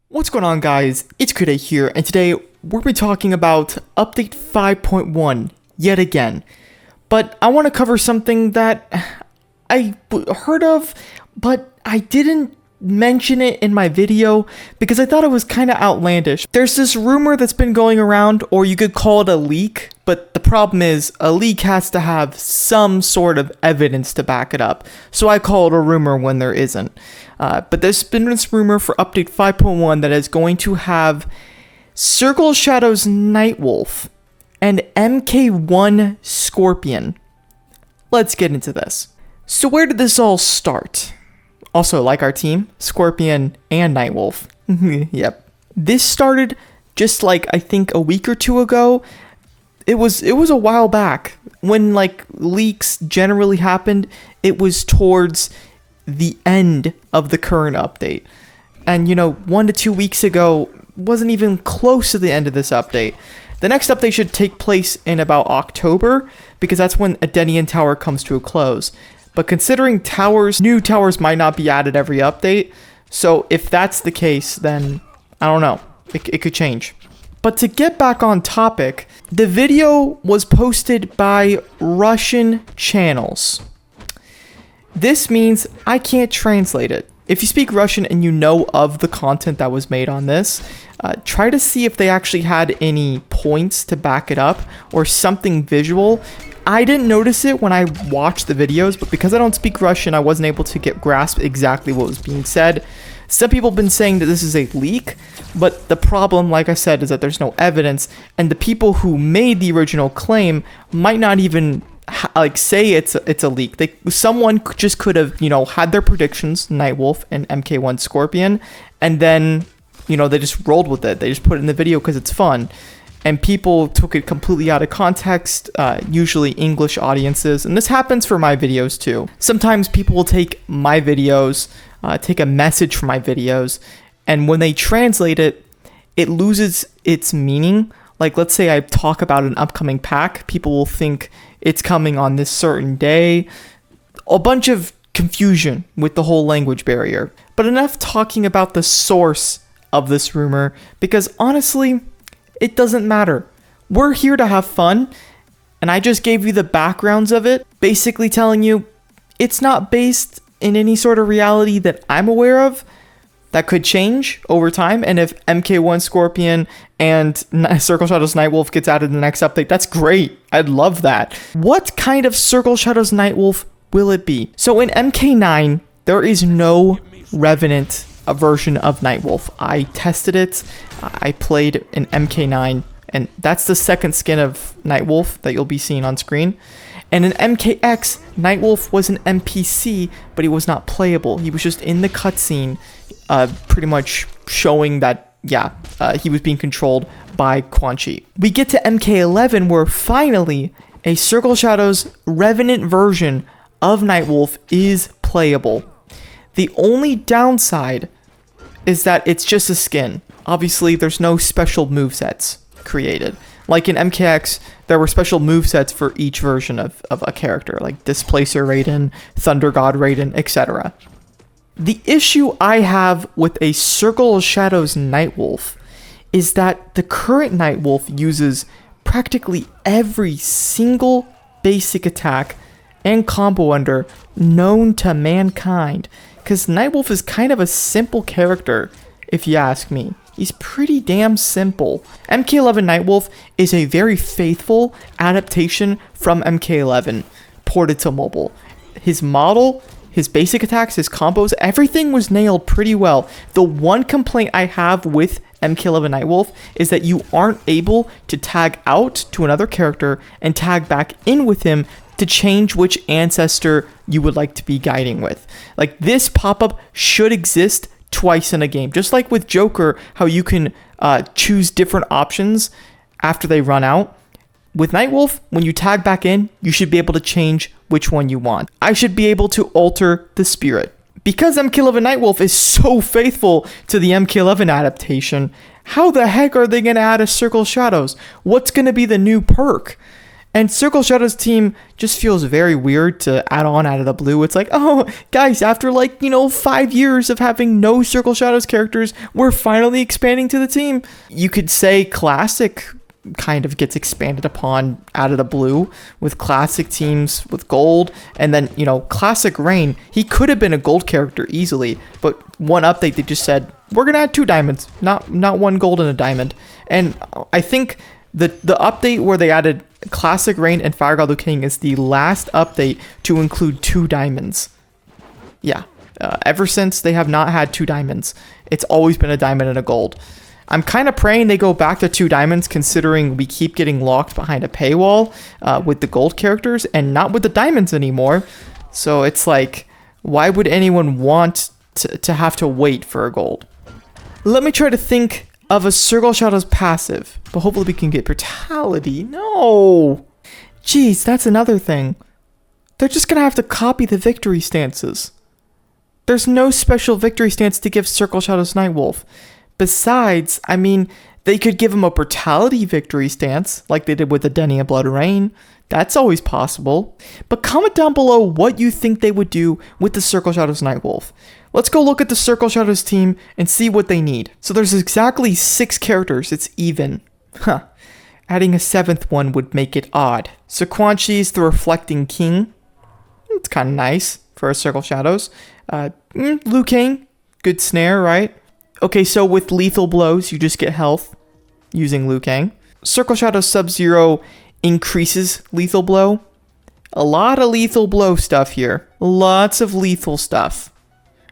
What's going on, guys? It's Kude here, and today we'll be talking about update 5.1 yet again. But I want to cover something that I heard of, but I didn't mention it in my video because I thought it was kind of outlandish. There's this rumor that's been going around, or you could call it a leak, but the problem is a leak has to have some sort of evidence to back it up. So I call it a rumor when there isn't. But there's been this rumor for update 5.1 that is going to have Circle Shadow's Nightwolf and MK1 Scorpion. Let's get into this. So where did this all start? Also, like our team, Scorpion and Nightwolf. Yep. This started just like, I think, a week or two ago. It was a while back. When like leaks generally happened, it was towards the end of the current update. And 1 to 2 weeks ago wasn't even close to the end of this update. The next update should take place in about October, because that's when Adenian Tower comes to a close. But considering new towers might not be added every update, so if that's the case, then I don't know, it could change. But to get back on topic, the video was posted by Russian channels. This means I can't translate it. If you speak Russian and you know of the content that was made on this, try to see if they actually had any points to back it up or something visual. I didn't notice it when I watched the videos, but because I don't speak Russian, I wasn't able to grasp exactly what was being said. Some people have been saying that this is a leak, but the problem, like I said, is that there's no evidence, and the people who made the original claim might not even say it's a leak. Someone just could have had their predictions, Nightwolf and MK1 Scorpion, and then they just rolled with it. They just put it in the video because it's fun, and people took it completely out of context. Usually English audiences, and this happens for my videos too. Sometimes people will take my videos, take a message from my videos, and when they translate it, it loses its meaning. Like, let's say I talk about an upcoming pack, people will think it's coming on this certain day. A bunch of confusion with the whole language barrier. But enough talking about the source of this rumor, because honestly, it doesn't matter. We're here to have fun, and I just gave you the backgrounds of it, basically telling you it's not based in any sort of reality that I'm aware of. That could change over time, and if MK1 Scorpion and Circle Shadow's Nightwolf gets added in the next update, that's great. I'd love that. What kind of Circle Shadow's Nightwolf will it be? So in MK9, there is no Revenant version of Nightwolf. I tested it. I played in MK9, and that's the second skin of Nightwolf that you'll be seeing on screen. And in MKX, Nightwolf was an NPC, but he was not playable. He was just in the cutscene, pretty much showing that, he was being controlled by Quan Chi. We get to MK11, where finally a Circle Shadow's Revenant version of Nightwolf is playable. The only downside is that it's just a skin. Obviously, there's no special movesets created. Like in MKX, there were special movesets for each version of a character, like Displacer Raiden, Thunder God Raiden, etc. The issue I have with a Circle of Shadows Nightwolf is that the current Nightwolf uses practically every single basic attack and combo under known to mankind, because Nightwolf is kind of a simple character, if you ask me. He's pretty damn simple. MK11 Nightwolf is a very faithful adaptation from MK11, ported to mobile. His model, his basic attacks, his combos, everything was nailed pretty well. The one complaint I have with MK11 Nightwolf is that you aren't able to tag out to another character and tag back in with him to change which ancestor you would like to be guiding with. Like, this pop-up should exist twice in a game. Just like with Joker, how you can choose different options after they run out. With Nightwolf, when you tag back in, you should be able to change which one you want. I should be able to alter the spirit. Because MK11 Nightwolf is so faithful to the MK11 adaptation, how the heck are they going to add a Circle Shadows? What's going to be the new perk? And Circle Shadow's team just feels very weird to add on out of the blue. It's like, oh, guys, after 5 years of having no Circle Shadows characters, we're finally expanding to the team. You could say Classic kind of gets expanded upon out of the blue with Classic teams with gold. And then, Classic Rain, he could have been a gold character easily. But one update, they just said, we're going to add 2 diamonds, not 1 gold and a diamond. And I think the update where they added Classic Rain and Fire God Liu Kang is the last update to include 2 diamonds. Yeah, ever since they have not had 2 diamonds. It's always been a diamond and a gold. I'm kind of praying they go back to 2 diamonds, considering we keep getting locked behind a paywall with the gold characters and not with the diamonds anymore. So it's like, why would anyone want to have to wait for a gold? Let me try to think of a Circle Shadows passive, but hopefully we can get Brutality. No! Jeez, that's another thing. They're just gonna have to copy the victory stances. There's no special victory stance to give Circle Shadows Nightwolf. Besides, they could give him a Brutality victory stance, like they did with the Denia Blood Rain. That's always possible. But comment down below what you think they would do with the Circle Shadows Nightwolf. Let's go look at the Circle Shadows team and see what they need. So there's exactly 6 characters. It's even. Huh. Adding a 7th one would make it odd. So Quan Chi's the Reflecting King. It's kind of nice for a Circle Shadows. Liu Kang. Good snare, right? Okay, so with lethal blows, you just get health using Liu Kang. Circle Shadows Sub-Zero increases lethal blow. A lot of lethal blow stuff here. Lots of lethal stuff.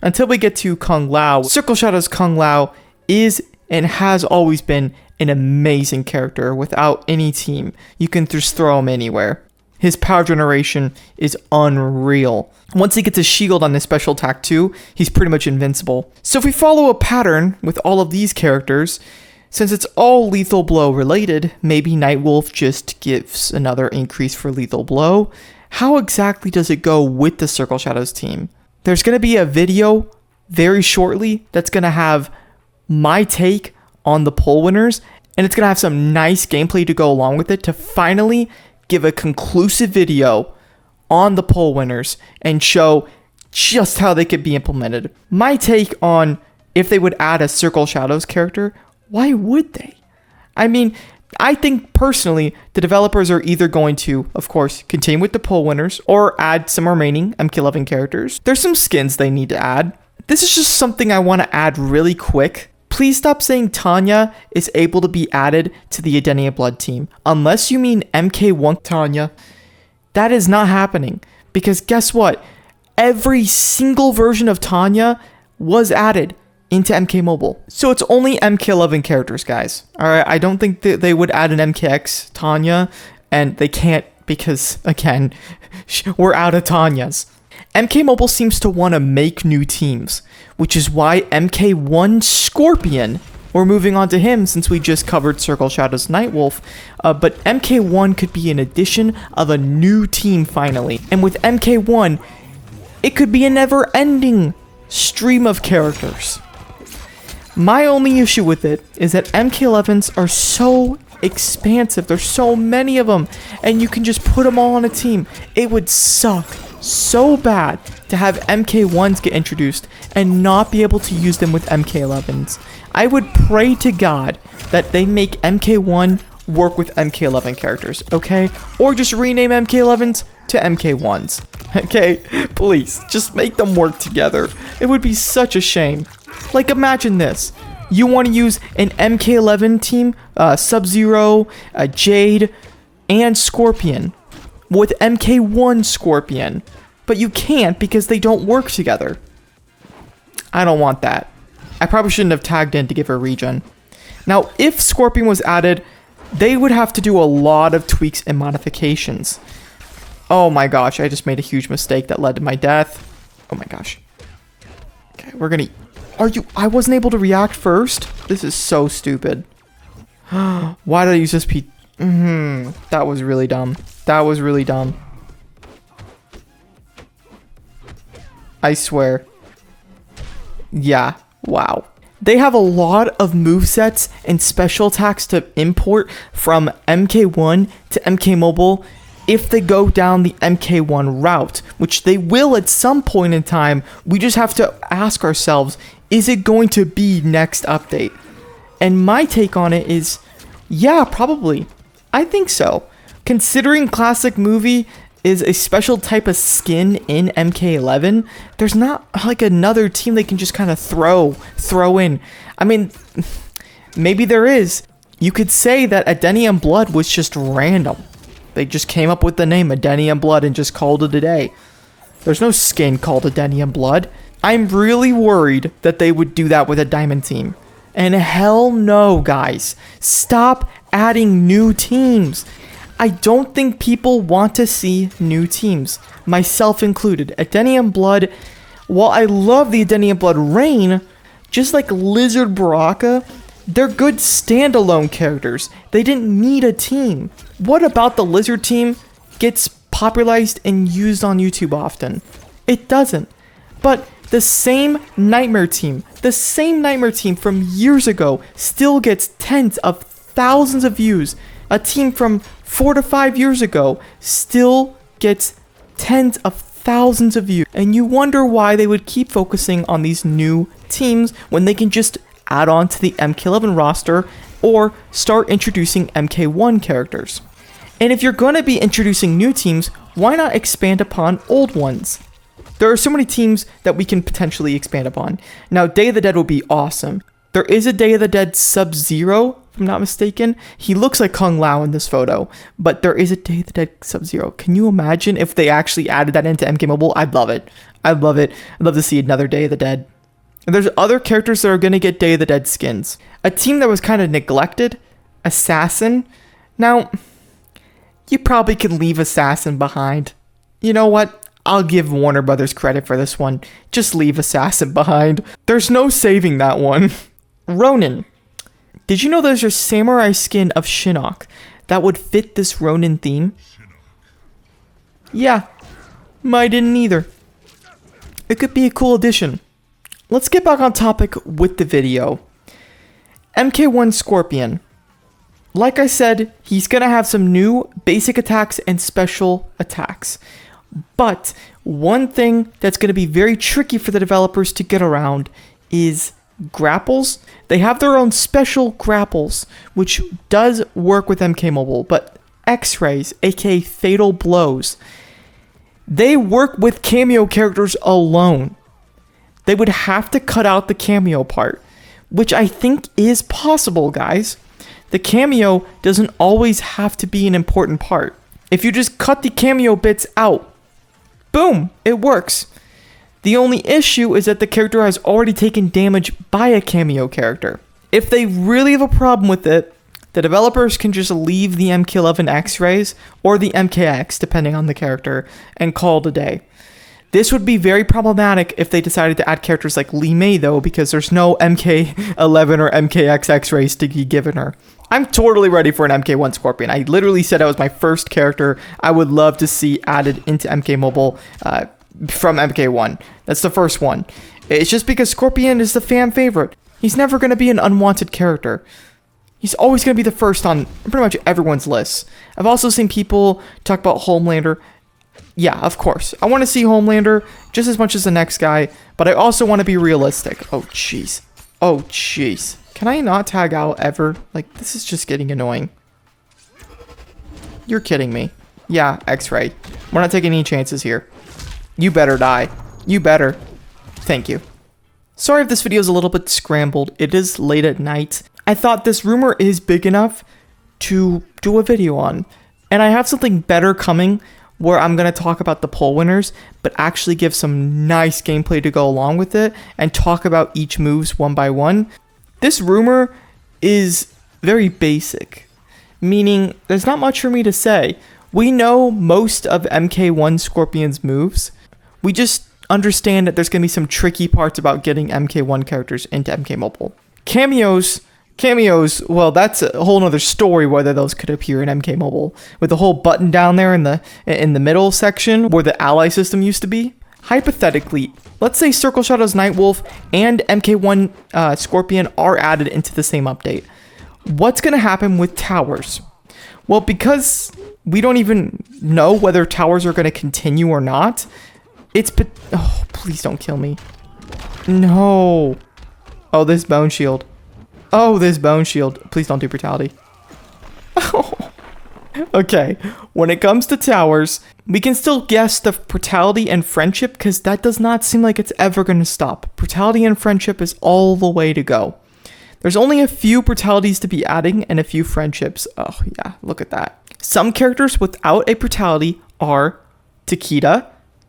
Until we get to Kung Lao, Circle Shadow's Kung Lao is and has always been an amazing character without any team. You can just throw him anywhere. His power generation is unreal. Once he gets a shield on his special attack too, he's pretty much invincible. So if we follow a pattern with all of these characters, since it's all lethal blow related, maybe Nightwolf just gives another increase for lethal blow. How exactly does it go with the Circle Shadows team? There's going to be a video very shortly that's going to have my take on the poll winners, and it's going to have some nice gameplay to go along with it to finally give a conclusive video on the poll winners and show just how they could be implemented. My take on if they would add a Circle Shadows character, why would they? I think personally, the developers are either going to, of course, continue with the poll winners or add some remaining MK11 characters. There's some skins they need to add. This is just something I want to add really quick. Please stop saying Tanya is able to be added to the Edenia Blood team. Unless you mean MK1 Tanya, that is not happening. Because guess what? Every single version of Tanya was added into MK Mobile. So it's only MK11 characters, guys. Alright, I don't think that they would add an MKX Tanya, and they can't because, again, we're out of Tanyas. MK Mobile seems to want to make new teams, which is why MK1 Scorpion, we're moving on to him since we just covered Circle Shadows Nightwolf, but MK1 could be an addition of a new team finally. And with MK1, it could be a never-ending stream of characters. My only issue with it is that MK11s are so expansive. There's so many of them, and you can just put them all on a team. It would suck so bad to have MK1s get introduced and not be able to use them with MK11s. I would pray to God that they make MK1 work with MK11 characters, okay? Or just rename MK11s to MK1s. Okay, please, just make them work together. It would be such a shame. Like, imagine this. You want to use an MK11 team, Sub-Zero, Jade, and Scorpion with MK1 Scorpion, but you can't because they don't work together. I don't want that. I probably shouldn't have tagged in to give her regen. Now, if Scorpion was added, they would have to do a lot of tweaks and modifications. Oh my gosh, I just made a huge mistake that led to my death. Oh my gosh. Okay, we're gonna... I wasn't able to react first? This is so stupid. Why did I use this that was really dumb. That was really dumb. I swear. Yeah, wow. They have a lot of movesets and special attacks to import from MK1 to MK Mobile if they go down the MK1 route, which they will at some point in time. We just have to ask ourselves, is it going to be next update? And my take on it is, yeah, probably. I think so. Considering Classic Movie is a special type of skin in MK11, there's not like another team they can just kind of throw in. I mean, maybe there is. You could say that Adenium Blood was just random. They just came up with the name Adenium Blood and just called it a day. There's no skin called Adenium Blood. I'm really worried that they would do that with a Diamond team. And hell no, guys. Stop adding new teams. I don't think people want to see new teams, myself included. Adenium Blood, while I love the Adenium Blood Rain, just like Lizard Baraka, they're good standalone characters. They didn't need a team. What about the Lizard team gets popularized and used on YouTube often? It doesn't. But the same Nightmare team from years ago still gets tens of thousands of views. A team from 4 to 5 years ago still gets tens of thousands of views. And you wonder why they would keep focusing on these new teams when they can just add on to the MK11 roster or start introducing MK1 characters. And if you're going to be introducing new teams, why not expand upon old ones? There are so many teams that we can potentially expand upon. Now, Day of the Dead would be awesome. There is a Day of the Dead Sub-Zero, if I'm not mistaken. He looks like Kung Lao in this photo, but there is a Day of the Dead Sub-Zero. Can you imagine if they actually added that into MK Mobile? I'd love it. I'd love it. I'd love to see another Day of the Dead. And there's other characters that are going to get Day of the Dead skins. A team that was kind of neglected, Assassin. Now, you probably can leave Assassin behind. You know what? I'll give Warner Brothers credit for this one. Just leave Assassin behind. There's no saving that one. Ronin. Did you know there's a samurai skin of Shinnok that would fit this Ronin theme? Yeah, I didn't either. It could be a cool addition. Let's get back on topic with the video. MK1 Scorpion. Like I said, he's going to have some new basic attacks and special attacks. But one thing that's going to be very tricky for the developers to get around is grapples. They have their own special grapples, which does work with MK Mobile, but X-rays, aka fatal blows, they work with cameo characters alone. They would have to cut out the cameo part, which I think is possible, guys. The cameo doesn't always have to be an important part. If you just cut the cameo bits out, boom, it works. The only issue is that the character has already taken damage by a cameo character. If they really have a problem with it, the developers can just leave the MK11 X-rays or the MKX, depending on the character, and call it a day. This would be very problematic if they decided to add characters like Lee May, though, because there's no MK11 or MKX X-rays to be given her. I'm totally ready for an MK1 Scorpion. I literally said that was my first character I would love to see added into MK Mobile from MK1. That's the first one. It's just because Scorpion is the fan favorite. He's never going to be an unwanted character. He's always going to be the first on pretty much everyone's list. I've also seen people talk about Homelander. Yeah, of course. I want to see Homelander just as much as the next guy, but I also want to be realistic. Oh, jeez. Oh, jeez. Can I not tag out ever? Like, this is just getting annoying. You're kidding me. Yeah, X-ray. We're not taking any chances here. You better die. You better. Thank you. Sorry if this video is a little bit scrambled. It is late at night. I thought this rumor is big enough to do a video on. And I have something better coming where I'm going to talk about the poll winners, but actually give some nice gameplay to go along with it and talk about each moves one by one. This rumor is very basic, meaning there's not much for me to say. We know most of MK1 Scorpion's moves. We just understand that there's going to be some tricky parts about getting MK1 characters into MK Mobile. Cameos, well, that's a whole nother story whether those could appear in MK Mobile. With the whole button down there in the middle section where the ally system used to be. hypothetically, let's say Circle Shadows Nightwolf and MK1 Scorpion are added into the same update. What's going to happen with towers? Well, because we don't even know whether towers are going to continue or not, oh, please don't kill me. No. Oh, this bone shield. Oh, this bone shield. Please don't do brutality. Oh. Okay, when it comes to towers, we can still guess the brutality and friendship because that does not seem like it's ever going to stop. Brutality and friendship is all the way to go. There's only a few brutalities to be adding and a few friendships. Oh yeah, look at that. Some characters without a brutality are Takeda,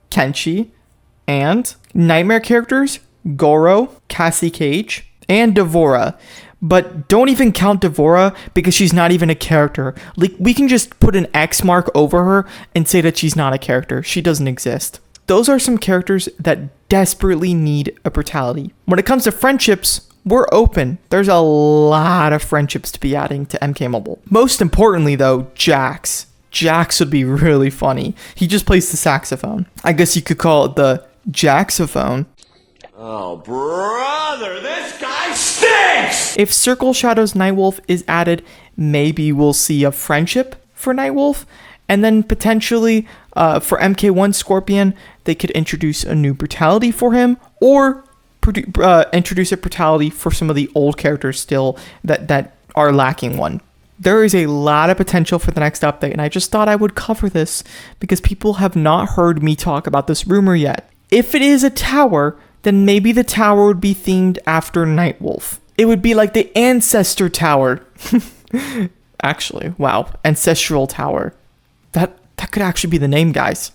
Kenshi, and nightmare characters, Goro, Cassie Cage, and Devora. But don't even count Devora because she's not even a character. Like, we can just put an X mark over her and say that she's not a character. She doesn't exist. Those are some characters that desperately need a brutality. When it comes to friendships, we're open. There's a lot of friendships to be adding to MK Mobile. Most importantly though, Jax. Jax would be really funny. He just plays the saxophone. I guess you could call it the Jaxophone. Oh, brother, this guy stinks! If Circle Shadows Nightwolf is added, maybe we'll see a friendship for Nightwolf. And then potentially for MK1 Scorpion, they could introduce a new brutality for him, or introduce a brutality for some of the old characters still that are lacking one. There is a lot of potential for the next update, and I just thought I would cover this because people have not heard me talk about this rumor yet. If it is a tower, then maybe the tower would be themed after Nightwolf. It would be like the Ancestor Tower. Actually, wow, Ancestral Tower. That could actually be the name, guys.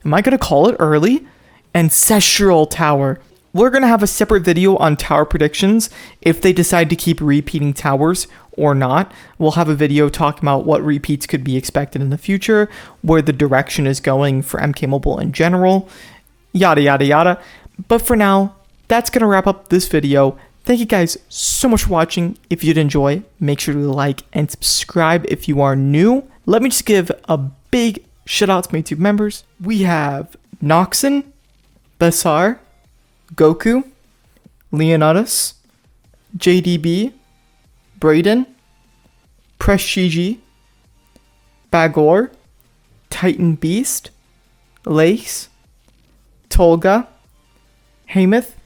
Am I gonna call it early? Ancestral Tower. We're gonna have a separate video on tower predictions if they decide to keep repeating towers or not. We'll have a video talking about what repeats could be expected in the future, where the direction is going for MK Mobile in general, yada yada yada. But for now, that's going to wrap up this video. Thank you guys so much for watching. If you did enjoy, make sure to like and subscribe if you are new. Let me just give a big shout out to my YouTube members. We have Noxon, Basar, Goku, Leonidas, JDB, Brayden, Preshigi, Bagor, Titan Beast, Lace, Tolga, Hamath,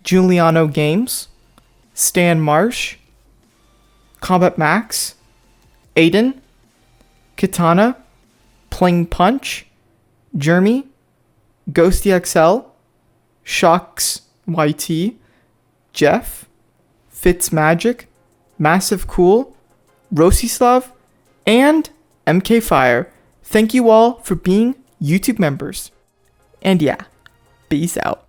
Giuliano Games, Stan Marsh, Combat Max, Aiden, Katana, Pling Punch, Jeremy, Ghosty XL, Shocks YT, Jeff, Fitzmagic, Massive Cool, Rosislav, and MK Fire. Thank you all for being YouTube members. And yeah, peace out.